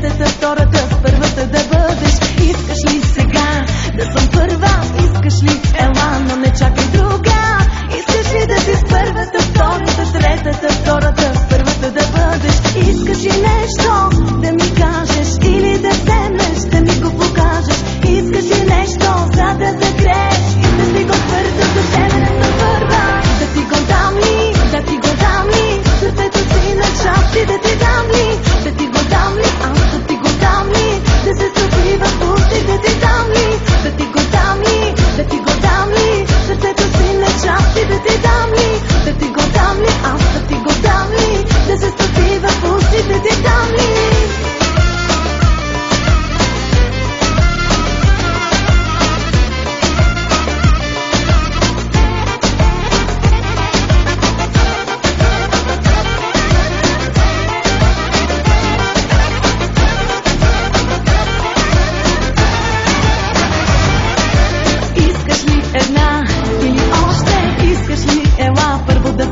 третата, втората, с първата да бъдеш. Искаш ли сега да съм първа? Искаш ли? Ела, но не чакай друга. Искаш ли да си с първата, втората, третата, втората, с първата да бъдеш? Искаш ли нещо да ми кажеш или да вземеш, да ми го покажеш? Искаш ли нещо, за да загрееш? Искаш ли го твърдо, за тебе не съм първа? Да ти го дам ли, да ти го дам ли? Сърцето си на части да ти дам ли? Да ти го дам ли, аз да ти го дам ли? Да се стопи в пусти да ти дам ли? Да ти го дам ли, да ти го дам ли? Сърцето си на части да ти дам ли? Да ти го дам ли, аз да ти го дам ли? Да се стопи в пусти да ти дам ли?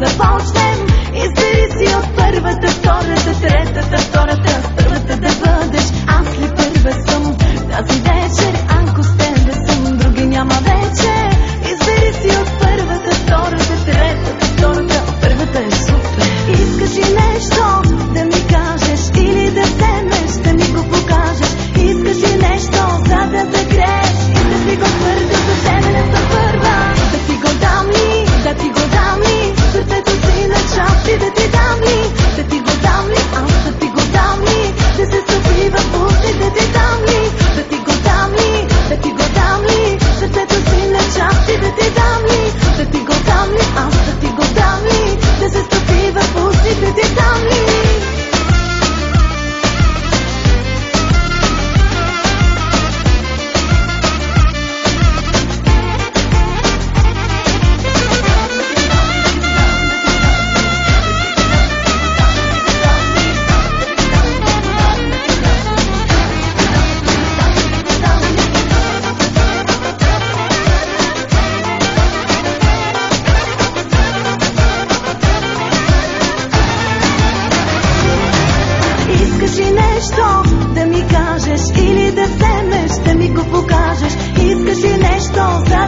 Започнем, избери си от първата, втората, третата, втората, с първата да бъдеш. Аз ли първа съм тази вечер? Ако с тебе съм, други няма вече. Избери си от първата, втората, третата, втората, първата е супер. Искаш ли нещо да ми кажеш или да вземеш, да ми го покажеш? Искаш ли нещо, за да загрееш? Искаш ли го твърдо, за тебе не съм първа? Да ти го дам ли, да ти го дам ли? Сърцето си на части да ти дам ли? Да ти го дам ли, аз да ти го дам ли? Да се стопи в пусти да ти дам ли? Да ти го дам ли, да ти го дам ли? Сърцето си на части да ти дам ли? Да ти го дам ли, аз да ти го дам ли? Да се стопи в пусти да ти дам ли? Искаш ли нещо да ми кажеш или да вземеш, да ми го покажеш? Искаш ли нещо, за